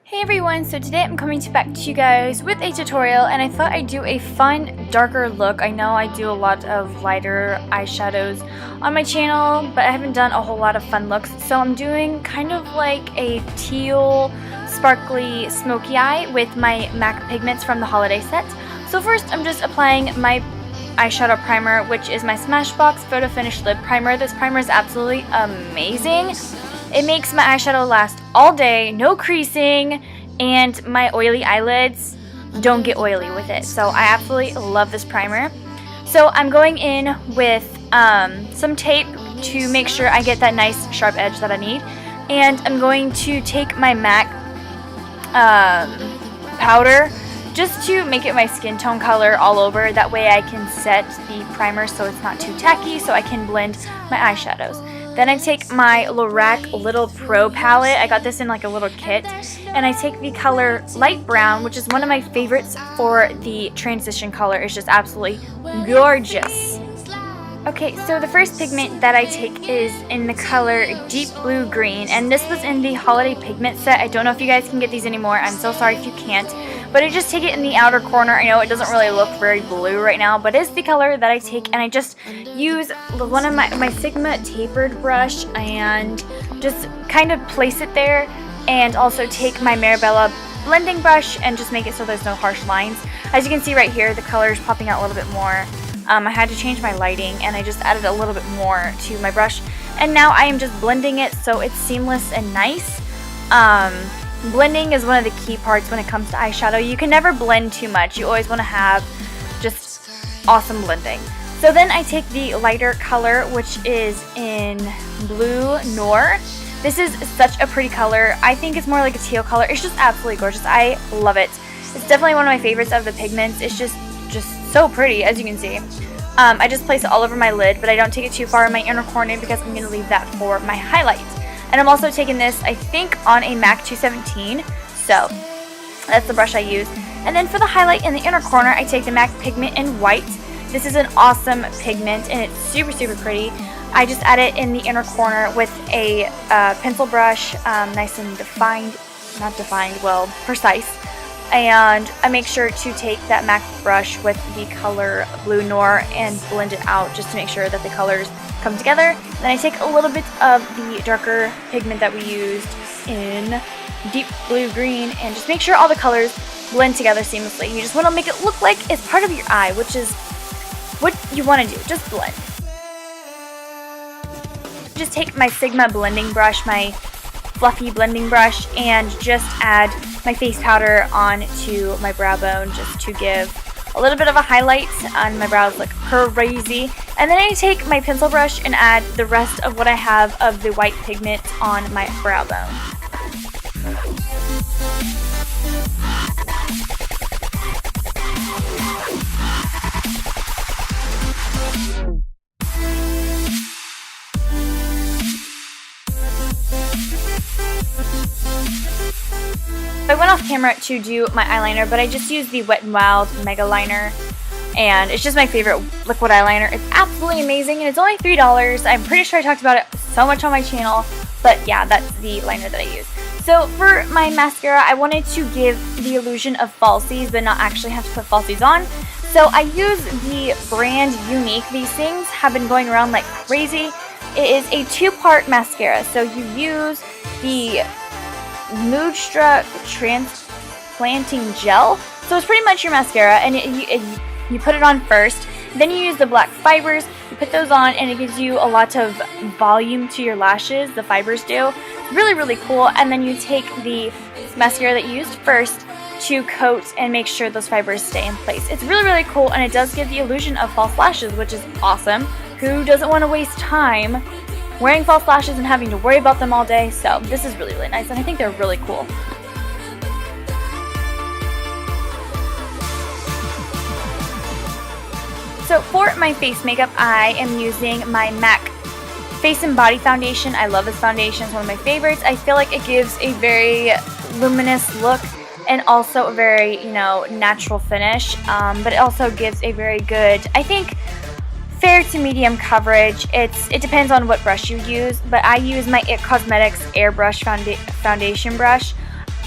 Hey everyone, so today I'm coming back to you guys with a tutorial, and I thought I'd do a fun, darker look. I know I do a lot of lighter eyeshadows on my channel, but I haven't done a whole lot of fun looks, so I'm doing kind of like a teal, sparkly, smoky eye with my MAC pigments from the holiday set. So first I'm just applying my eyeshadow primer, which is my Smashbox Photo Finish Lip Primer. This primer is absolutely amazing. It makes my eyeshadow last all day, no creasing, and my oily eyelids don't get oily with it. So I absolutely love this primer. So I'm going in with some tape to make sure I get that nice sharp edge that I need. And I'm going to take my MAC powder just to make it my skin tone color all over. That way I can set the primer so it's not too tacky, so I can blend my eyeshadows. Then I take my Lorac Little Pro palette. I got this in like a little kit. And I take the color Light Brown, which is one of my favorites for the transition color. It's just absolutely gorgeous. Okay, so the first pigment that I take is in the color Deep Blue Green. And this was in the holiday pigment set. I don't know if you guys can get these anymore. I'm so sorry if you can't. But I just take it in the outer corner. I know it doesn't really look very blue right now, but it's the color that I take, and I just use one of my Sigma tapered brush and just kind of place it there, and also take my Marabella blending brush and just make it so there's no harsh lines. As you can see right here, the color is popping out a little bit more. I had to change my lighting, and I just added a little bit more to my brush, and now I am just blending it so it's seamless and nice. Blending is one of the key parts when it comes to eyeshadow. You can never blend too much. You always want to have just awesome blending. So then I take the lighter color, which is in Blue Noir. This is such a pretty color. I think it's more like a teal color. It's just absolutely gorgeous. I love it. It's definitely one of my favorites of the pigments. It's just so pretty, as you can see. I just place it all over my lid, but I don't take it too far in my inner corner because I'm going to leave that for my highlights. And I'm also taking this, I think, on a MAC 217, so that's the brush I use. And then for the highlight in the inner corner, I take the MAC pigment in white. This is an awesome pigment, and it's super, super pretty. I just add it in the inner corner with a pencil brush, nice and defined, not defined, well, precise. And I make sure to take that MAC brush with the color Blue Noir and blend it out just to make sure that the colors come together. Then I take a little bit of the darker pigment that we used in Deep Blue Green and just make sure all the colors blend together seamlessly. You just want to make it look like it's part of your eye, which is what you want to do, just blend. Just take my Sigma blending brush, my fluffy blending brush, and just add my face powder onto my brow bone just to give a little bit of a highlight on my brows like crazy. And then I take my pencil brush and add the rest of what I have of the white pigment on my brow bone. I went off camera to do my eyeliner, but I just used the Wet n Wild Mega Liner, and it's just my favorite liquid eyeliner. It's absolutely amazing, and it's only $3. I'm pretty sure I talked about it so much on my channel, but yeah, that's the liner that I use. So for my mascara, I wanted to give the illusion of falsies, but not actually have to put falsies on. So I use the brand Unique. These things have been going around like crazy. It is a two-part mascara, so you use the Moodstruck Transplanting Gel. So it's pretty much your mascara, and you put it on first. Then you use the black fibers. You put those on, and it gives you a lot of volume to your lashes. The fibers do. It's really, really cool. And then you take the mascara that you used first to coat and make sure those fibers stay in place. It's really, really cool, and it does give the illusion of false lashes, which is awesome. Who doesn't want to waste time wearing false lashes and having to worry about them all day? So this is really, really nice, and I think they're really cool. So for my face makeup, I am using my MAC Face and Body Foundation. I love this foundation. It's one of my favorites. I feel like it gives a very luminous look and also a very, natural finish. But it also gives a very good, I think, fair to medium coverage. It depends on what brush you use, but I use my IT Cosmetics Airbrush foundation brush.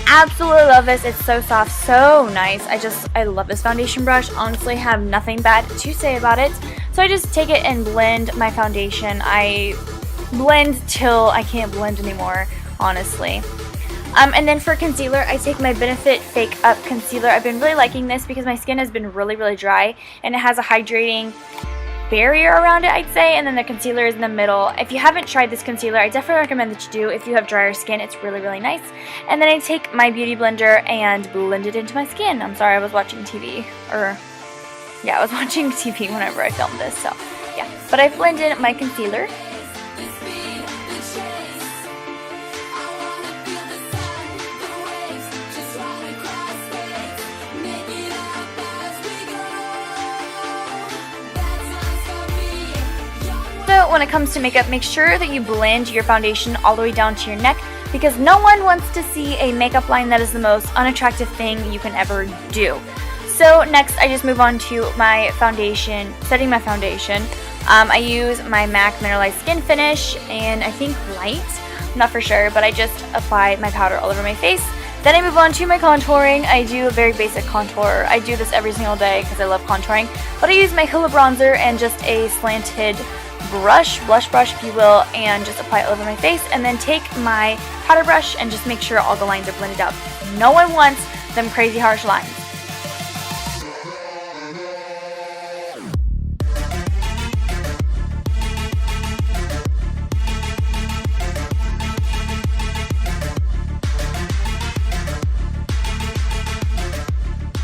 Absolutely love this. It's so soft, so nice. I love this foundation brush. Honestly, have nothing bad to say about it. So I just take it and blend my foundation. I blend till I can't blend anymore, honestly. And then for concealer, I take my Benefit Fake Up Concealer. I've been really liking this because my skin has been really, really dry, and it has a hydrating barrier around it, I'd say, and then the concealer is in the middle. If you haven't tried this concealer, I definitely recommend that you do. If you have drier skin, it's really, really nice. And then I take my beauty blender and blend it into my skin. I'm sorry, I was watching TV, I was watching TV whenever I filmed this, so yeah. But I blend in my concealer. So when it comes to makeup, make sure that you blend your foundation all the way down to your neck, because no one wants to see a makeup line that is the most unattractive thing you can ever do. So next, I just move on to my foundation, setting my foundation. I use my MAC Mineralized Skin Finish, and I think light, I'm not for sure, but I just apply my powder all over my face. Then I move on to my contouring. I do a very basic contour. I do this every single day because I love contouring, but I use my Hoola bronzer and just a slanted blush brush if you will, and just apply it all over my face, and then take my powder brush and just make sure all the lines are blended out. No one wants them crazy harsh lines.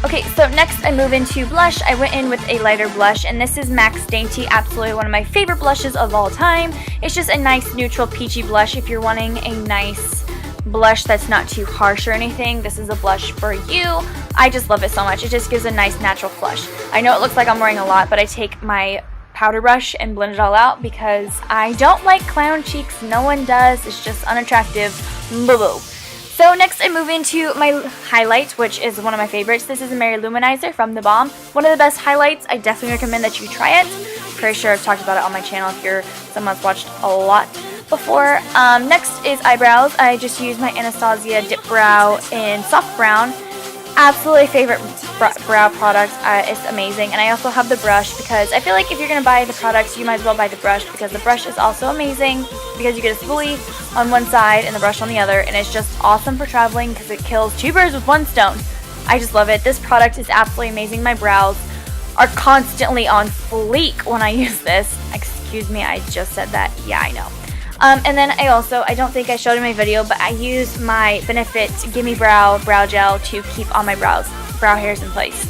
Okay, so next I move into blush. I went in with a lighter blush, and this is MAC's Dainty, absolutely one of my favorite blushes of all time. It's just a nice neutral peachy blush. If you're wanting a nice blush that's not too harsh or anything, this is a blush for you. I just love it so much. It just gives a nice natural flush. I know it looks like I'm wearing a lot, but I take my powder brush and blend it all out because I don't like clown cheeks. No one does. It's just unattractive. Boo-boo. So next I move into my highlight, which is one of my favorites. This is a Mary Luminizer from The Balm. One of the best highlights. I definitely recommend that you try it. Pretty sure I've talked about it on my channel if you're someone that's watched a lot before. Next is eyebrows. I just use my Anastasia Dip Brow in Soft Brown. Absolutely favorite brow product. It's amazing. And I also have the brush because I feel like if you're going to buy the products, you might as well buy the brush, because the brush is also amazing because you get a spoolie on one side and the brush on the other, and it's just awesome for traveling because it kills two birds with one stone. I just love it. This product is absolutely amazing. My brows are constantly on fleek when I use this. Excuse me, I just said that. Yeah, I know. And then I don't think I showed in my video, but I use my Benefit Gimme Brow Gel to keep all my brow hairs in place.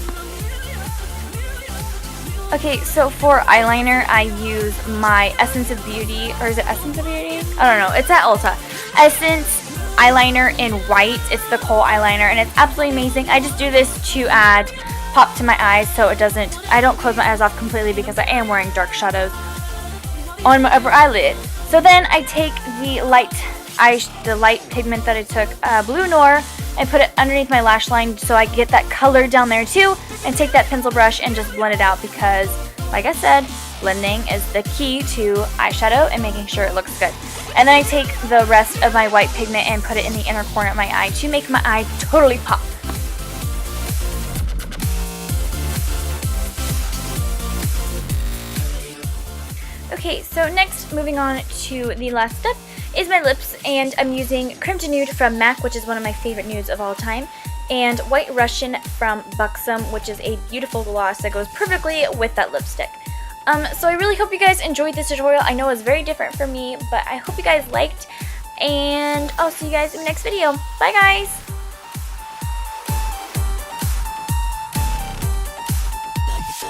Okay, so for eyeliner, I use my Essence of Beauty, or is it Essence of Beauty? I don't know, it's at Ulta. Essence eyeliner in white. It's the kohl eyeliner, and it's absolutely amazing. I just do this to add pop to my eyes so I don't close my eyes off completely because I am wearing dark shadows on my upper eyelid. So then I take the light pigment that I took, Blue Noir, and put it underneath my lash line so I get that color down there too, and take that pencil brush and just blend it out because, like I said, blending is the key to eyeshadow and making sure it looks good. And then I take the rest of my white pigment and put it in the inner corner of my eye to make my eye totally pop. Okay, so next, moving on to the last step, is my lips, and I'm using Creme de Nude from MAC, which is one of my favorite nudes of all time, and White Russian from Buxom, which is a beautiful gloss that goes perfectly with that lipstick. So I really hope you guys enjoyed this tutorial. I know it's very different for me, but I hope you guys liked, and I'll see you guys in the next video. Bye guys!